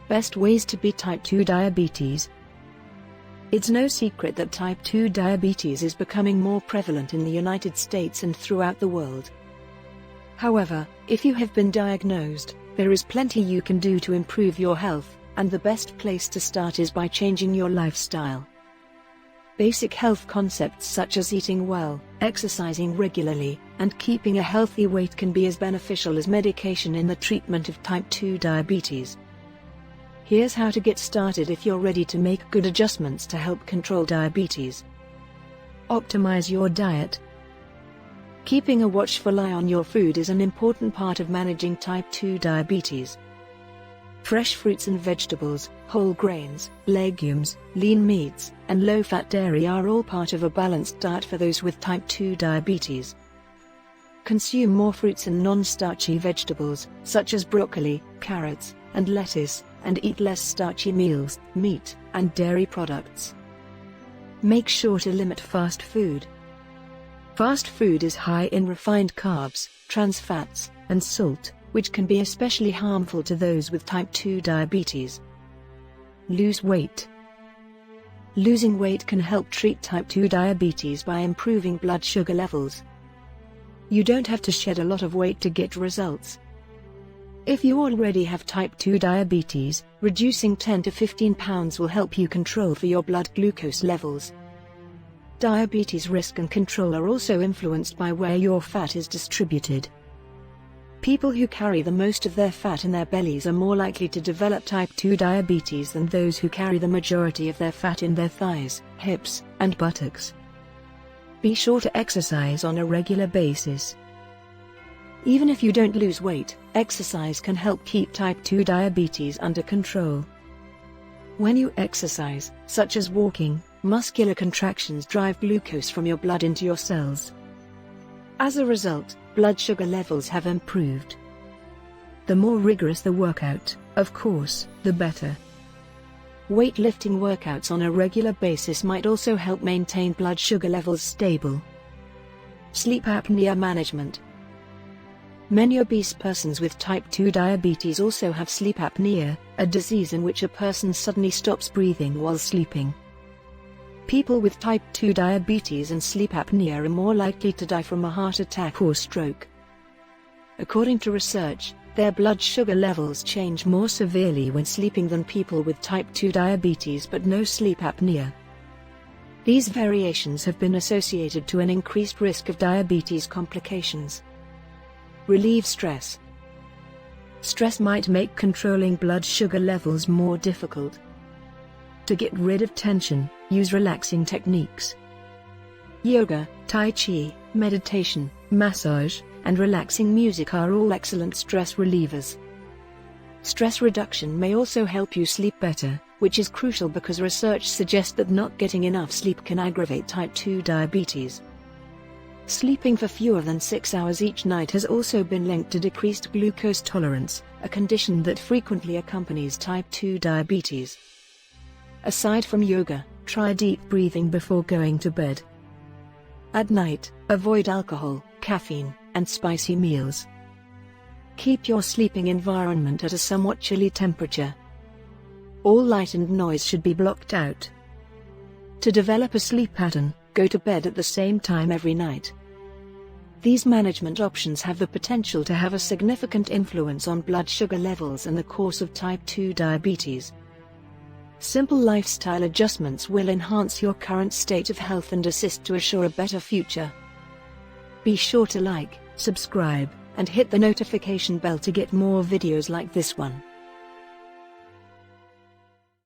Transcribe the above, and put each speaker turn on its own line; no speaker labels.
Best ways to beat type 2 diabetes. It's no secret that type 2 diabetes is becoming more prevalent in the United States and throughout the world. However, if you have been diagnosed, there is plenty you can do to improve your health, and the best place to start is by changing your lifestyle. Basic health concepts such as eating well, exercising regularly, and keeping a healthy weight can be as beneficial as medication in the treatment of type 2 diabetes. Here's how to get started if you're ready to make good adjustments to help control diabetes. Optimize your diet. Keeping a watchful eye on your food is an important part of managing type 2 diabetes. Fresh fruits and vegetables, whole grains, legumes, lean meats, and low-fat dairy are all part of a balanced diet for those with type 2 diabetes. Consume more fruits and non-starchy vegetables, such as broccoli, carrots, and lettuce, and eat less starchy meals, meat, and dairy products. Make sure to limit fast food. Fast food is high in refined carbs, trans fats, and salt, which can be especially harmful to those with type 2 diabetes. Lose weight. Losing weight can help treat type 2 diabetes by improving blood sugar levels. You don't have to shed a lot of weight to get results. If you already have type 2 diabetes, reducing 10 to 15 pounds will help you control for your blood glucose levels. Diabetes risk and control are also influenced by where your fat is distributed. People who carry the most of their fat in their bellies are more likely to develop type 2 diabetes than those who carry the majority of their fat in their thighs, hips, and buttocks. Be sure to exercise on a regular basis. Even if you don't lose weight, exercise can help keep type 2 diabetes under control. When you exercise, such as walking, muscular contractions drive glucose from your blood into your cells. As a result, blood sugar levels have improved. The more rigorous the workout, of course, the better. Weightlifting workouts on a regular basis might also help maintain blood sugar levels stable. Sleep apnea management. Many obese persons with type 2 diabetes also have sleep apnea, a disease in which a person suddenly stops breathing while sleeping. People with type 2 diabetes and sleep apnea are more likely to die from a heart attack or stroke. According to research, their blood sugar levels change more severely when sleeping than people with type 2 diabetes but no sleep apnea. These variations have been associated to an increased risk of diabetes complications. Relieve stress. Stress might make controlling blood sugar levels more difficult. To get rid of tension, use relaxing techniques. Yoga, Tai Chi, meditation, massage, and relaxing music are all excellent stress relievers. Stress reduction may also help you sleep better, which is crucial because research suggests that not getting enough sleep can aggravate type 2 diabetes. Sleeping for fewer than 6 hours each night has also been linked to decreased glucose tolerance, a condition that frequently accompanies type 2 diabetes. Aside from yoga, try deep breathing before going to bed. At night, avoid alcohol, caffeine, and spicy meals. Keep your sleeping environment at a somewhat chilly temperature. All light and noise should be blocked out. To develop a sleep pattern, go to bed at the same time every night. These management options have the potential to have a significant influence on blood sugar levels and the course of type 2 diabetes. Simple lifestyle adjustments will enhance your current state of health and assist to assure a better future. Be sure to like, subscribe, and hit the notification bell to get more videos like this one.